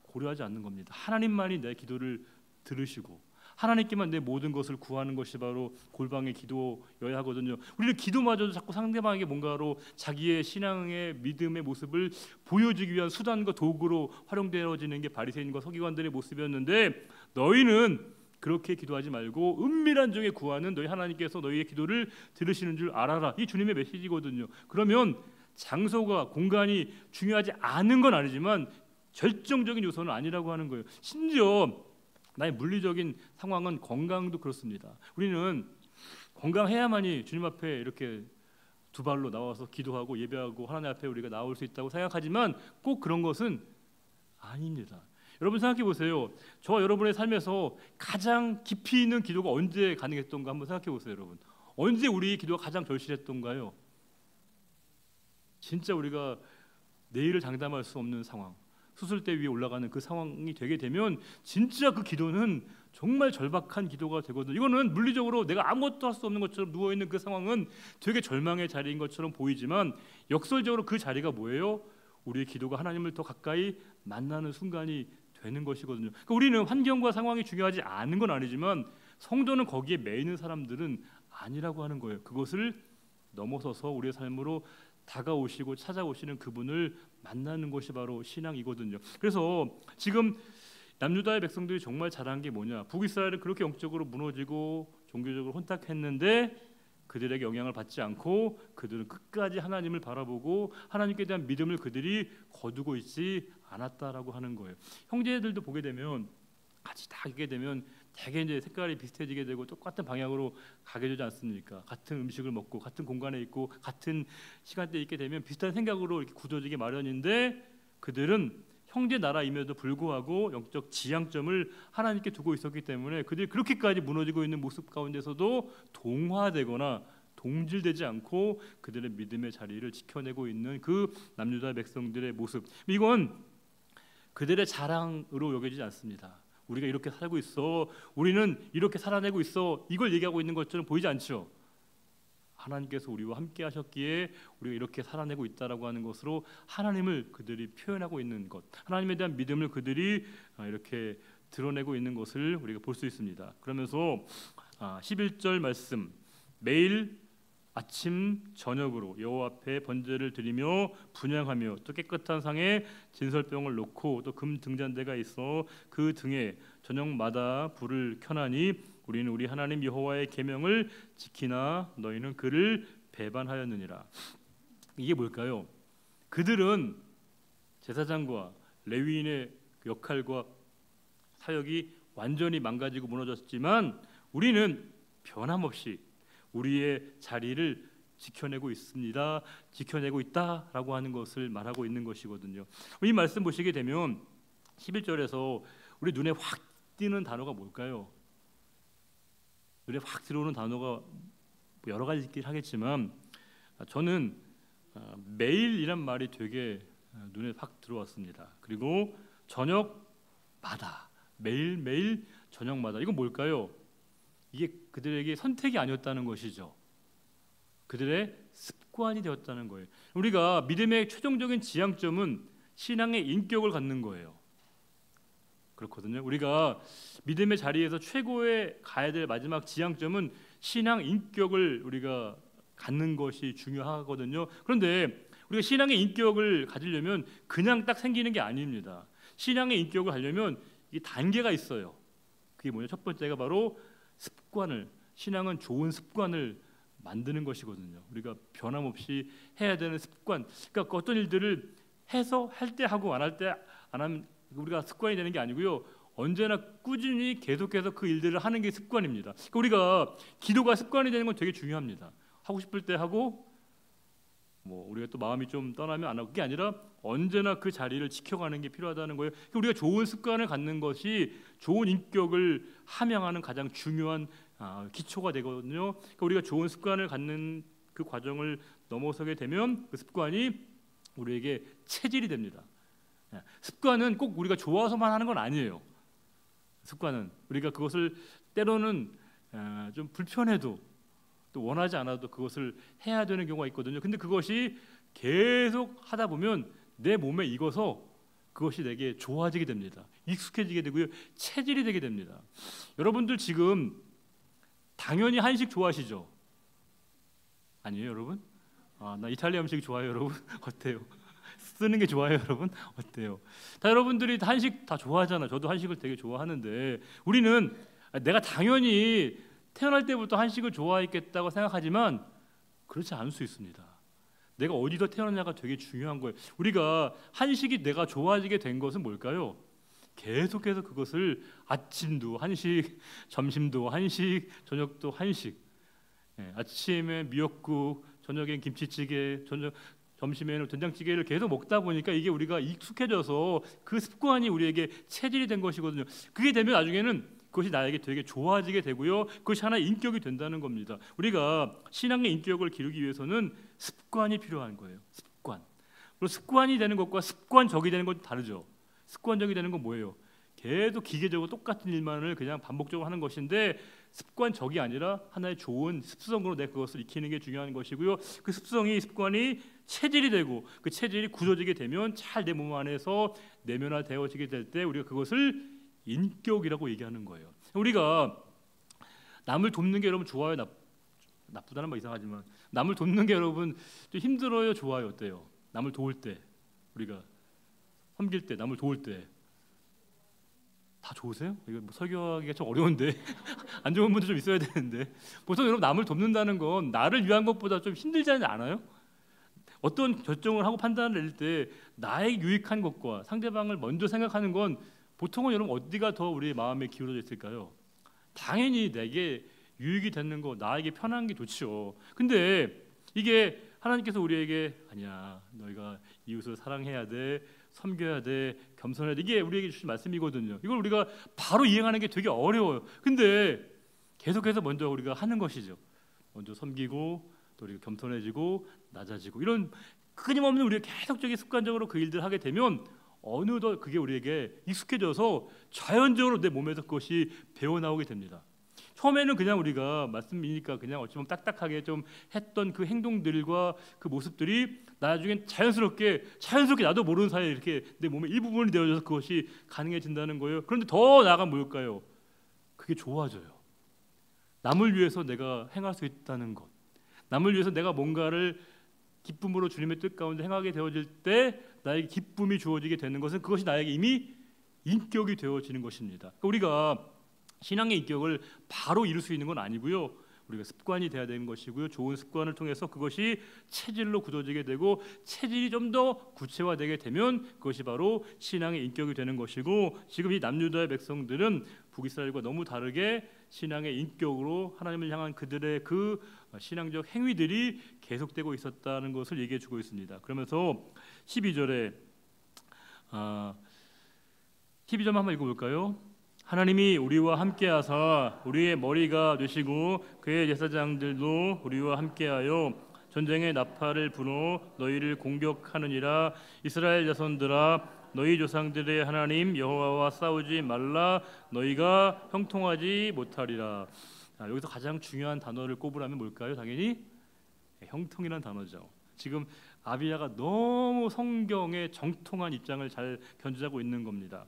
S1: 고려하지 않는 겁니다. 하나님만이 내 기도를 들으시고 하나님께만 내 모든 것을 구하는 것이 바로 골방의 기도여야 하거든요. 우리는 기도마저도 자꾸 상대방에게 뭔가로 자기의 신앙의 믿음의 모습을 보여주기 위한 수단과 도구로 활용되어지는 게 바리새인과 서기관들의 모습이었는데, 너희는 그렇게 기도하지 말고 은밀한 중에 구하는 너희 하나님께서 너희의 기도를 들으시는 줄 알아라. 이 주님의 메시지거든요. 그러면 장소가 공간이 중요하지 않은 건 아니지만 결정적인 요소는 아니라고 하는 거예요. 심지어 나의 물리적인 상황은 건강도 그렇습니다. 우리는 건강해야만이 주님 앞에 이렇게 두 발로 나와서 기도하고 예배하고 하나님 앞에 우리가 나올 수 있다고 생각하지만 꼭 그런 것은 아닙니다. 여러분 생각해 보세요. 저와 여러분의 삶에서 가장 깊이 있는 기도가 언제 가능했던가 한번 생각해 보세요. 여러분, 언제 우리 기도가 가장 절실했던가요? 진짜 우리가 내일을 장담할 수 없는 상황, 수술대 위에 올라가는 그 상황이 되게 되면 진짜 그 기도는 정말 절박한 기도가 되거든요. 이거는 물리적으로 내가 아무것도 할 수 없는 것처럼 누워있는 그 상황은 되게 절망의 자리인 것처럼 보이지만 역설적으로 그 자리가 뭐예요? 우리의 기도가 하나님을 더 가까이 만나는 순간이 되는 것이거든요. 그러니까 우리는 환경과 상황이 중요하지 않은 건 아니지만 성도는 거기에 매이는 사람들은 아니라고 하는 거예요. 그것을 넘어서서 우리의 삶으로 다가오시고 찾아오시는 그분을 만나는 것이 바로 신앙이거든요. 그래서 지금 남유다의 백성들이 정말 잘한 게 뭐냐? 북이스라엘은 그렇게 영적으로 무너지고 종교적으로 혼탁했는데 그들에게 영향을 받지 않고 그들은 끝까지 하나님을 바라보고 하나님께 대한 믿음을 그들이 거두고 있지 않았다라고 하는 거예요. 형제들도 보게 되면 같이 다 있게 되면 되게 이제 색깔이 비슷해지게 되고 똑같은 방향으로 가게 되지 않습니까? 같은 음식을 먹고 같은 공간에 있고 같은 시간대에 있게 되면 비슷한 생각으로 이렇게 굳어지기 마련인데, 그들은 형제 나라임에도 불구하고 영적 지향점을 하나님께 두고 있었기 때문에 그들이 그렇게까지 무너지고 있는 모습 가운데서도 동화되거나 동질되지 않고 그들의 믿음의 자리를 지켜내고 있는 그 남유다 백성들의 모습, 이건 그들의 자랑으로 여겨지지 않습니다. 우리가 이렇게 살고 있어, 우리는 이렇게 살아내고 있어, 이걸 얘기하고 있는 것처럼 보이지 않죠. 하나님께서 우리와 함께 하셨기에 우리가 이렇게 살아내고 있다라고 하는 것으로 하나님을 그들이 표현하고 있는 것, 하나님에 대한 믿음을 그들이 이렇게 드러내고 있는 것을 우리가 볼 수 있습니다. 그러면서 11절 말씀, 매일 아침 저녁으로 여호와 앞에 번제를 드리며 분향하며 또 깨끗한 상에 진설병을 놓고 또 금 등잔대가 있어 그 등에 저녁마다 불을 켜나니 우리는 우리 하나님 여호와의 계명을 지키나 너희는 그를 배반하였느니라. 이게 뭘까요? 그들은 제사장과 레위인의 역할과 사역이 완전히 망가지고 무너졌지만 우리는 변함없이 우리의 자리를 지켜내고 있습니다. 지켜내고 있다라고 하는 것을 말하고 있는 것이거든요. 이 말씀 보시게 되면 11절에서 우리 눈에 확 띄는 단어가 뭘까요? 눈에 확 들어오는 단어가 여러 가지 있긴 하겠지만 저는 매일이란 말이 되게 눈에 확 들어왔습니다. 그리고 저녁마다, 매일매일 저녁마다, 이건 뭘까요? 이게 그들에게 선택이 아니었다는 것이죠. 그들의 습관이 되었다는 거예요. 우리가 믿음의 최종적인 지향점은 신앙의 인격을 갖는 거예요. 그렇거든요. 우리가 믿음의 자리에서 최고의 가야 될 마지막 지향점은 신앙 인격을 우리가 갖는 것이 중요하거든요. 그런데 우리가 신앙의 인격을 가지려면 그냥 딱 생기는 게 아닙니다. 신앙의 인격을 하려면 이 단계가 있어요. 그게 뭐냐? 첫 번째가 바로 습관을, 신앙은 좋은 습관을 만드는 것이거든요. 우리가 변함없이 해야 되는 습관. 그러니까 어떤 일들을 해서 할 때 하고 안 할 때 안 하면 우리가 습관이 되는 게 아니고요. 언제나 꾸준히 계속해서 그 일들을 하는 게 습관입니다. 그러니까 우리가 기도가 습관이 되는 건 되게 중요합니다. 하고 싶을 때 하고 우리가 또 마음이 좀 떠나면 안 하고, 그게 아니라 언제나 그 자리를 지켜가는 게 필요하다는 거예요. 그러니까 우리가 좋은 습관을 갖는 것이 좋은 인격을 함양하는 가장 중요한 기초가 되거든요. 그러니까 우리가 좋은 습관을 갖는 그 과정을 넘어서게 되면 그 습관이 우리에게 체질이 됩니다. 습관은 꼭 우리가 좋아서만 하는 건 아니에요. 습관은 우리가 그것을 때로는 좀 불편해도 또 원하지 않아도 그것을 해야 되는 경우가 있거든요. 근데 그것이 계속 하다 보면 내 몸에 익어서 그것이 내게 좋아지게 됩니다. 익숙해지게 되고요. 체질이 되게 됩니다. 여러분들 지금 당연히 한식 좋아하시죠? 아니에요, 여러분? 나 이탈리아 음식 좋아해요, 여러분. 어때요? 쓰는 게 좋아요, 여러분? 어때요? 다 여러분들이 한식 다 좋아하잖아. 저도 한식을 되게 좋아하는데 우리는 내가 당연히 태어날 때부터 한식을 좋아했겠다고 생각하지만 그렇지 않을 수 있습니다. 내가 어디서 태어났냐가 되게 중요한 거예요. 우리가 한식이 내가 좋아지게 된 것은 뭘까요? 계속해서 그것을 아침도 한식, 점심도 한식, 저녁도 한식. 아침에 미역국, 저녁엔 김치찌개, 점심에는 된장찌개를 계속 먹다 보니까 이게 우리가 익숙해져서 그 습관이 우리에게 체질이 된 것이거든요. 그게 되면 나중에는 그것이 나에게 되게 좋아지게 되고요. 그것이 하나의 인격이 된다는 겁니다. 우리가 신앙의 인격을 기르기 위해서는 습관이 필요한 거예요. 습관. 그리고 습관이 되는 것과 습관적이 되는 건 다르죠. 습관적이 되는 건 뭐예요? 계속 기계적으로 똑같은 일만을 그냥 반복적으로 하는 것인데 습관적이 아니라 하나의 좋은 습성으로 내 그것을 익히는 게 중요한 것이고요. 그 습관이 체질이 되고 그 체질이 굳어지게 되면 잘 내 몸 안에서 내면화되어지게 될 때 우리가 그것을 인격이라고 얘기하는 거예요. 우리가 남을 돕는 게 여러분 좋아요, 나쁘다는 말 이상하지만 남을 돕는 게 여러분 좀 힘들어요, 좋아요, 어때요? 남을 도울 때, 우리가 섬길 때, 남을 도울 때 다 좋으세요? 이거 설교하기가 좀 어려운데 안 좋은 분들 좀 있어야 되는데 보통 여러분 남을 돕는다는 건 나를 위한 것보다 좀 힘들지 않아요? 어떤 결정을 하고 판단을 낼 때 나에게 유익한 것과 상대방을 먼저 생각하는 건 보통은 여러분 어디가 더 우리의 마음에 기울어져 있을까요? 당연히 내게 유익이 되는 거, 나에게 편한 게 좋죠. 근데 이게 하나님께서 우리에게 아니야, 너희가 이웃을 사랑해야 돼, 섬겨야 돼, 겸손해야 돼, 이게 우리에게 주신 말씀이거든요. 이걸 우리가 바로 이행하는 게 되게 어려워요. 근데 계속해서 먼저 우리가 하는 것이죠. 먼저 섬기고 또 우리가 겸손해지고 낮아지고 이런 끊임없는 우리가 계속적인 습관적으로 그 일들을 하게 되면 어느덧 그게 우리에게 익숙해져서 자연적으로 내 몸에서 그것이 배어나오게 됩니다. 처음에는 그냥 우리가 말씀이니까 그냥 어찌 보면 딱딱하게 좀 했던 그 행동들과 그 모습들이 나중엔 자연스럽게 나도 모르는 사이에 이렇게 내 몸의 일부분이 되어져서 그것이 가능해진다는 거예요. 그런데 더 나아가 뭘까요? 그게 좋아져요. 남을 위해서 내가 행할 수 있다는 것, 남을 위해서 내가 뭔가를 기쁨으로 주님의 뜻 가운데 행하게 되어질 때 나에게 기쁨이 주어지게 되는 것은 그것이 나에게 이미 인격이 되어지는 것입니다. 그러니까 우리가 신앙의 인격을 바로 이룰 수 있는 건 아니고요. 우리가 습관이 돼야 되는 것이고요. 좋은 습관을 통해서 그것이 체질로 굳어지게 되고 체질이 좀 더 구체화되게 되면 그것이 바로 신앙의 인격이 되는 것이고, 지금 이 남유다의 백성들은 북이스라엘과 너무 다르게 신앙의 인격으로 하나님을 향한 그들의 그 신앙적 행위들이 계속되고 있었다는 것을 얘기해 주고 있습니다. 그러면서 12절에 12절 한번 읽어볼까요? 하나님이 우리와 함께하사 우리의 머리가 되시고 그의 제사장들도 우리와 함께하여 전쟁의 나팔을 불어 너희를 공격하느니라. 이스라엘 자손들아, 너희 조상들의 하나님 여호와와 싸우지 말라. 너희가 형통하지 못하리라. 여기서 가장 중요한 단어를 꼽으라면 뭘까요? 당연히 형통이라는 단어죠. 지금 아비야가 너무 성경의 정통한 입장을 잘 견지하고 있는 겁니다.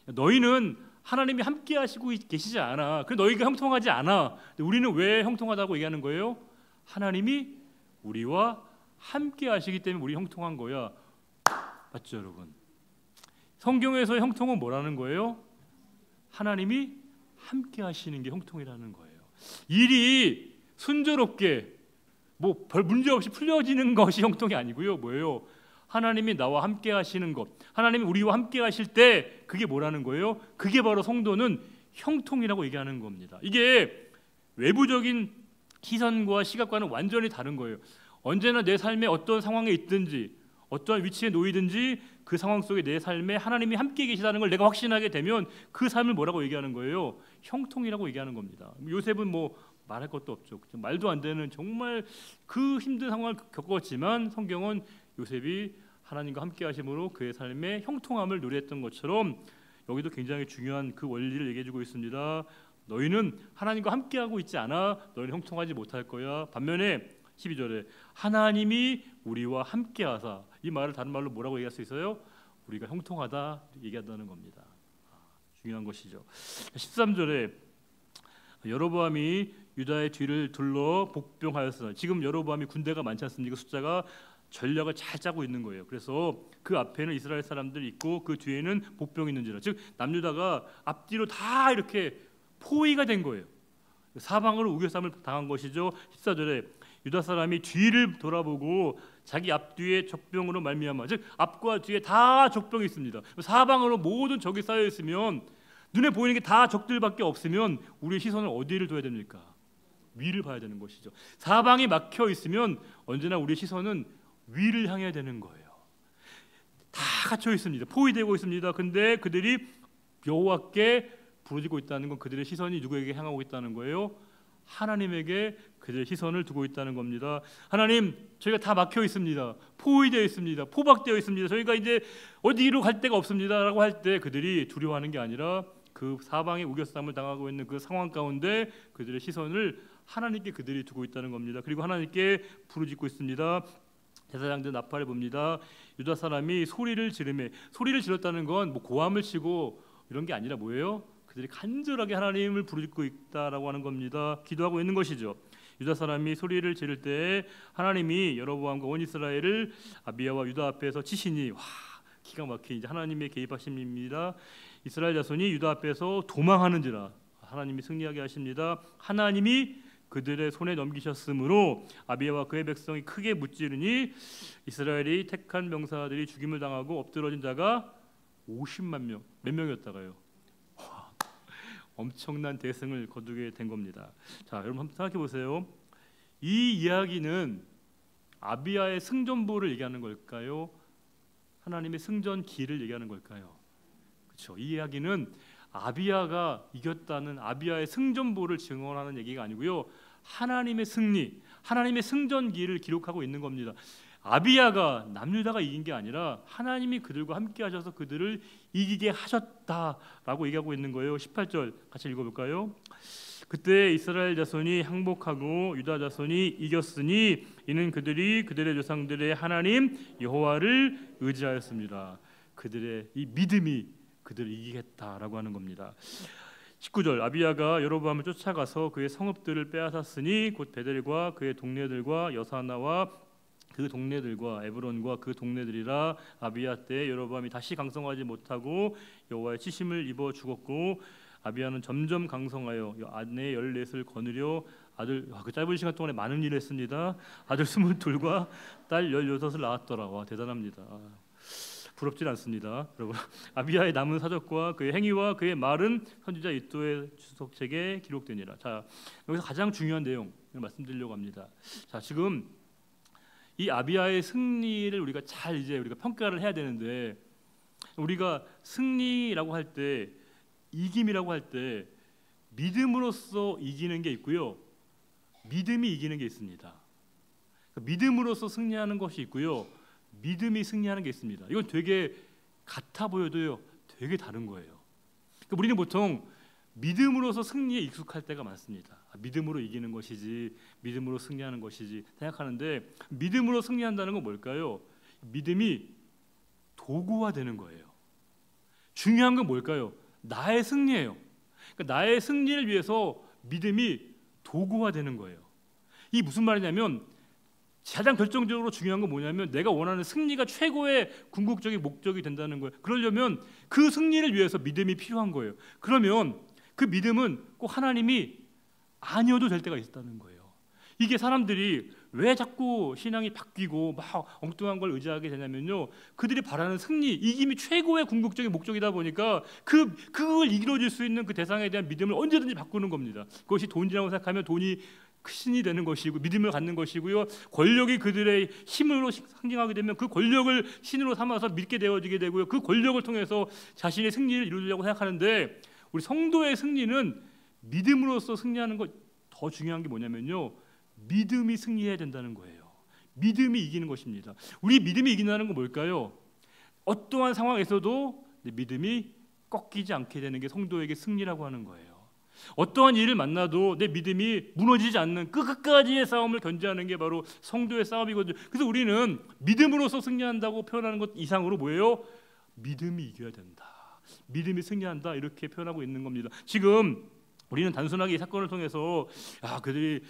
S1: 너희는 하나님이 함께 하시고 계시지 않아. 그래서 너희가 형통하지 않아. 우리는 왜 형통하다고 얘기하는 거예요? 하나님이 우리와 함께 하시기 때문에 우리 형통한 거야. 맞죠, 여러분? 성경에서 형통은 뭐라는 거예요? 하나님이 함께 하시는 게 형통이라는 거예요. 일이 순조롭게 뭐 별 문제 없이 풀려지는 것이 형통이 아니고요. 뭐예요? 하나님이 나와 함께 하시는 것, 하나님이 우리와 함께 하실 때 그게 뭐라는 거예요? 그게 바로 성도는 형통이라고 얘기하는 겁니다. 이게 외부적인 시선과 시각과는 완전히 다른 거예요. 언제나 내 삶에 어떤 상황에 있든지 어떠한 위치에 놓이든지 그 상황 속에 내 삶에 하나님이 함께 계시다는 걸 내가 확신하게 되면 그 삶을 뭐라고 얘기하는 거예요? 형통이라고 얘기하는 겁니다. 요셉은 뭐 말할 것도 없죠. 말도 안 되는 정말 그 힘든 상황을 겪었지만 성경은 요셉이 하나님과 함께 하심으로 그의 삶에 형통함을 누렸던 것처럼 여기도 굉장히 중요한 그 원리를 얘기해 주고 있습니다. 너희는 하나님과 함께하고 있지 않아 너희는 형통하지 못할 거야. 반면에 12절에 하나님이 우리와 함께하사, 이 말을 다른 말로 뭐라고 얘기할 수 있어요? 우리가 형통하다 얘기한다는 겁니다. 중요한 것이죠. 13절에 여로보암이 유다의 뒤를 둘러 복병하였으나, 지금 여로보암이 군대가 많지 않습니까? 숫자가 전략을 잘 짜고 있는 거예요. 그래서 그 앞에는 이스라엘 사람들이 있고 그 뒤에는 복병이 있는지라, 즉 남유다가 앞뒤로 다 이렇게 포위가 된 거예요. 사방으로 우겨쌈을 당한 것이죠. 14절에 유다 사람이 뒤를 돌아보고 자기 앞뒤에 적병으로 말미암아, 즉 앞과 뒤에 다 적병이 있습니다. 사방으로 모든 적이 쌓여 있으면, 눈에 보이는 게 다 적들밖에 없으면 우리의 시선을 어디를 둬야 됩니까? 위를 봐야 되는 것이죠. 사방이 막혀 있으면 언제나 우리의 시선은 위를 향해야 되는 거예요. 다 갇혀 있습니다. 포위되고 있습니다. 근데 그들이 여호와께 부르짖고 있다는 건 그들의 시선이 누구에게 향하고 있다는 거예요? 하나님에게 그들의 시선을 두고 있다는 겁니다. 하나님, 저희가 다 막혀 있습니다. 포위되어 있습니다. 포박되어 있습니다. 저희가 이제 어디로 갈 데가 없습니다 라고 할 때 그들이 두려워하는 게 아니라 그 사방에 우겨쌈을 당하고 있는 그 상황 가운데 그들의 시선을 하나님께 그들이 두고 있다는 겁니다. 그리고 하나님께 부르짖고 있습니다. 제사장들 나팔을 봅니다. 유다 사람이 소리를 지르매, 소리를 질렀다는 건 뭐 고함을 치고 이런 게 아니라 뭐예요? 그들이 간절하게 하나님을 부르짖고 있다라고 하는 겁니다. 기도하고 있는 것이죠. 유다 사람이 소리를 지를 때 하나님이 여로보암과 온 이스라엘을 아비야와 유다 앞에서 치시니, 와, 기가 막히게 이제 하나님의 개입하심입니다. 이스라엘 자손이 유다 앞에서 도망하는지라 하나님이 승리하게 하십니다. 하나님이 그들의 손에 넘기셨으므로 아비야와 그의 백성이 크게 무찌르니 이스라엘이 택한 명사들이 죽임을 당하고 엎드러진 자가 50만 명. 몇 명이었다가요? 엄청난 대승을 거두게 된 겁니다. 자, 여러분 한번 생각해 보세요. 이 이야기는 아비야의 승전보를 얘기하는 걸까요? 하나님의 승전기를 얘기하는 걸까요? 그렇죠. 이 이야기는 아비야가 이겼다는 아비야의 승전보를 증언하는 얘기가 아니고요. 하나님의 승리, 하나님의 승전기를 기록하고 있는 겁니다. 아비야가 남유다가 이긴 게 아니라 하나님이 그들과 함께 하셔서 그들을 이기게 하셨다라고 얘기하고 있는 거예요. 18절 같이 읽어볼까요? 그때 이스라엘 자손이 항복하고 유다 자손이 이겼으니 이는 그들이 그들의 조상들의 하나님 여호와를 의지하였습니다. 그들의 이 믿음이 그들을 이기겠다라고 하는 겁니다. 19절 아비야가 여로보암을 쫓아가서 그의 성읍들을 빼앗았으니 곧 베델과 그의 동네들과 여사나와 그 동네들과 에브론과 그 동네들이라. 아비야 때 여로보암이 다시 강성하지 못하고 여호와의 치심을 입어 죽었고 아비야는 점점 강성하여 아내 14을 거느려 아들, 그 짧은 시간 동안에 많은 일을 했습니다. 아들 22과 딸 16을 낳았더라. 와, 대단합니다. 부럽진 않습니다, 여러분. 아비야의 남은 사적과 그의 행위와 그의 말은 선지자 이도의 주석책에 기록되니라. 자, 여기서 가장 중요한 내용 말씀드리려고 합니다. 자, 지금 이 아비야의 승리를 우리가 잘 이제 우리가 평가를 해야 되는데, 우리가 승리라고 할 때, 이김이라고 할 때 믿음으로써 이기는 게 있고요, 믿음이 이기는 게 있습니다. 믿음으로써 승리하는 것이 있고요, 믿음이 승리하는 게 있습니다. 이건 되게 같아 보여도요, 되게 다른 거예요. 그러니까 우리는 보통 믿음으로서 승리에 익숙할 때가 많습니다. 믿음으로 이기는 것이지, 믿음으로 승리하는 것이지 생각하는데, 믿음으로 승리한다는 건 뭘까요? 믿음이 도구화되는 거예요. 중요한 건 뭘까요? 나의 승리예요. 그러니까 나의 승리를 위해서 믿음이 도구화되는 거예요. 이게 무슨 말이냐면, 가장 결정적으로 중요한 건 뭐냐면 내가 원하는 승리가 최고의 궁극적인 목적이 된다는 거예요. 그러려면 그 승리를 위해서 믿음이 필요한 거예요. 그러면 그 믿음은 꼭 하나님이 아니어도 될 때가 있다는 거예요. 이게 사람들이 왜 자꾸 신앙이 바뀌고 막 엉뚱한 걸 의지하게 되냐면요, 그들이 바라는 승리, 이김이 최고의 궁극적인 목적이다 보니까 그걸 이루어질 수 있는 그 대상에 대한 믿음을 언제든지 바꾸는 겁니다. 그것이 돈이라고 생각하면 돈이 신이 되는 것이고 믿음을 갖는 것이고요, 권력이 그들의 힘으로 상징하게 되면 그 권력을 신으로 삼아서 믿게 되어지게 되고요, 그 권력을 통해서 자신의 승리를 이루려고 생각하는데, 우리 성도의 승리는 믿음으로써 승리하는 것, 더 중요한 게 뭐냐면요, 믿음이 승리해야 된다는 거예요. 믿음이 이기는 것입니다. 우리 믿음이 이긴다는 건 뭘까요? 어떠한 상황에서도 내 믿음이 꺾이지 않게 되는 게 성도에게 승리라고 하는 거예요. 어떠한 일을 만나도 내 믿음이 무너지지 않는 끝까지의 싸움을 견제하는 게 바로 성도의 싸움이거든요. 그래서 우리는 믿음으로써 승리한다고 표현하는 것 이상으로 뭐예요? 믿음이 이겨야 된다, 믿음이 승리한다, 이렇게 표현하고 있는 겁니다. 지금 우리는 단순하게 이 사건을 통해서 그들이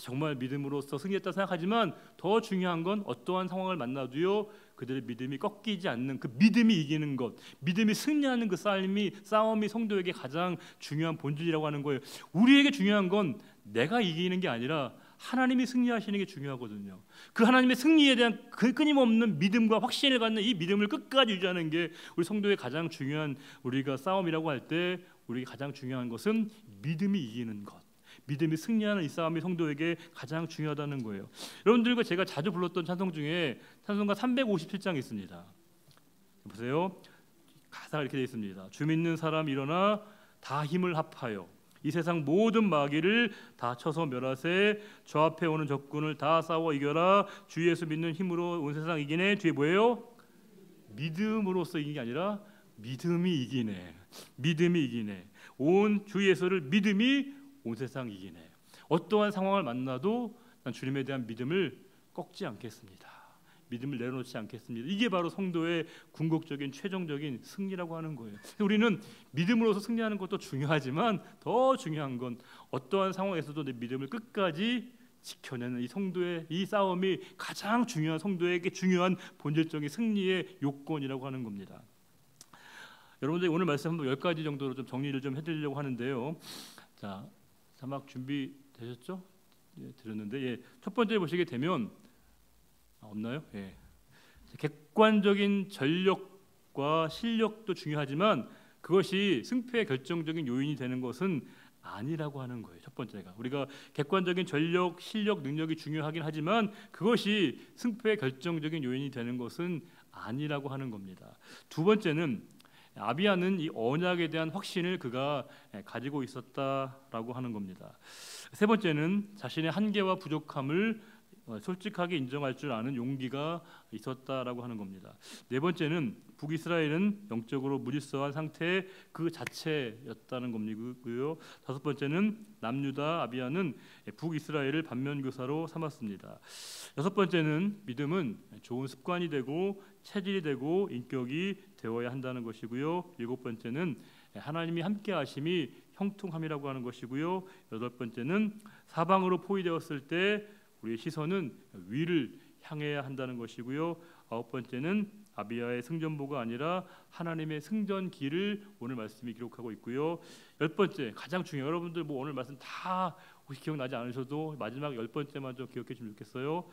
S1: 정말 믿음으로써 승리했다 생각하지만, 더 중요한 건 어떠한 상황을 만나도요, 그들의 믿음이 꺾이지 않는 그 믿음이 이기는 것, 믿음이 승리하는 그 싸움이 성도에게 가장 중요한 본질이라고 하는 거예요. 우리에게 중요한 건 내가 이기는 게 아니라 하나님이 승리하시는 게 중요하거든요. 그 하나님의 승리에 대한 그 끊임없는 믿음과 확신을 갖는 이 믿음을 끝까지 유지하는 게 우리 성도의 가장 중요한, 우리가 싸움이라고 할 때 우리에게 가장 중요한 것은 믿음이 이기는 것, 믿음이 승리하는 이 싸움이 성도에게 가장 중요하다는 거예요. 여러분들과 제가 자주 불렀던 찬송 중에 찬송가 357장 있습니다. 보세요. 가사가 이렇게 되어 있습니다. 주 믿는 사람 일어나 다 힘을 합하여 이 세상 모든 마귀를 다 쳐서 멸하세, 저 앞에 오는 적군을 다 싸워 이겨라, 주 예수 믿는 힘으로 온 세상 이기네. 뒤에 뭐예요? 믿음으로써 이긴 게 아니라 믿음이 이기네. 믿음이 이기네. 온 주 예수를 믿음이 온 세상 이기네. 어떠한 상황을 만나도 난 주님에 대한 믿음을 꺾지 않겠습니다. 믿음을 내려놓지 않겠습니다. 이게 바로 성도의 궁극적인 최종적인 승리라고 하는 거예요. 우리는 믿음으로서 승리하는 것도 중요하지만 더 중요한 건 어떠한 상황에서도 내 믿음을 끝까지 지켜내는 이 성도의 이 싸움이 가장 중요한, 성도에게 중요한 본질적인 승리의 요건이라고 하는 겁니다. 여러분들 오늘 말씀 한번 10가지 정도로 좀 정리를 좀 해드리려고 하는데요. 자, 자막 준비되셨죠? 예, 들었는데 첫 번째 보시게 되면 없나요? 예. 객관적인 전력과 실력도 중요하지만 그것이 승패의 결정적인 요인이 되는 것은 아니라고 하는 거예요. 첫 번째가 우리가 객관적인 전력, 실력, 능력이 중요하긴 하지만 그것이 승패의 결정적인 요인이 되는 것은 아니라고 하는 겁니다. 두 번째는 아비야는 이 언약에 대한 확신을 그가 가지고 있었다라고 하는 겁니다. 세 번째는 자신의 한계와 부족함을 솔직하게 인정할 줄 아는 용기가 있었다라고 하는 겁니다. 네 번째는 북이스라엘은 영적으로 무질서한 상태 그 자체였다는 겁니고요. 다섯 번째는 남유다 아비야는 북이스라엘을 반면교사로 삼았습니다. 여섯 번째는 믿음은 좋은 습관이 되고 체질이 되고 인격이 되어야 한다는 것이고요. 일곱 번째는 하나님이 함께 하심이 형통함이라고 하는 것이고요. 여덟 번째는 사방으로 포위되었을 때 우리의 시선은 위를 향해야 한다는 것이고요. 아홉 번째는 아비야의 승전보가 아니라 하나님의 승전기를 오늘 말씀이 기록하고 있고요. 열 번째 가장 중요해요. 여러분들 뭐 오늘 말씀 다 혹시 기억나지 않으셔도 마지막 열 번째만 좀 기억해 주시면 좋겠어요.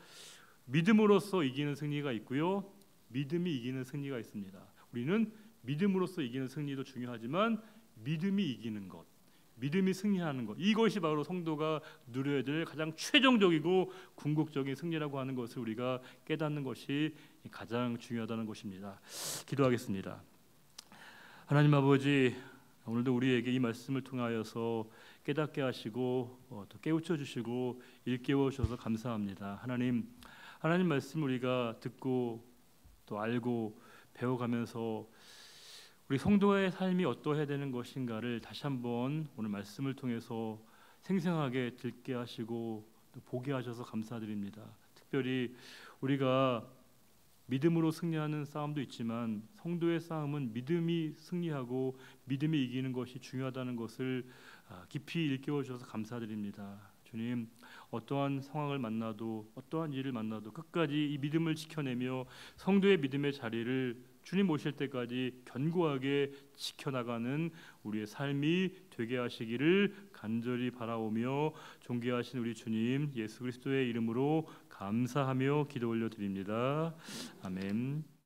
S1: 믿음으로써 이기는 승리가 있고요, 믿음이 이기는 승리가 있습니다. 우리는 믿음으로써 이기는 승리도 중요하지만 믿음이 이기는 것, 믿음이 승리하는 것, 이것이 바로 성도가 누려야 될 가장 최종적이고 궁극적인 승리라고 하는 것을 우리가 깨닫는 것이 가장 중요하다는 것입니다. 기도하겠습니다. 하나님 아버지, 오늘도 우리에게 이 말씀을 통하여서 깨닫게 하시고 또 깨우쳐 주시고 일깨워 주셔서 감사합니다. 하나님 말씀 우리가 듣고 또 알고 배워가면서 우리 성도의 삶이 어떠해야 되는 것인가를 다시 한번 오늘 말씀을 통해서 생생하게 듣게 하시고 또 보게 하셔서 감사드립니다. 특별히 우리가 믿음으로 승리하는 싸움도 있지만 성도의 싸움은 믿음이 승리하고 믿음이 이기는 것이 중요하다는 것을 깊이 일깨워 주셔서 감사드립니다. 주님, 어떠한 상황을 만나도 어떠한 일을 만나도 끝까지 이 믿음을 지켜내며 성도의 믿음의 자리를 주님 오실 때까지 견고하게 지켜나가는 우리의 삶이 되게 하시기를 간절히 바라오며 존귀하신 우리 주님 예수 그리스도의 이름으로 감사하며 기도 올려드립니다. 아멘.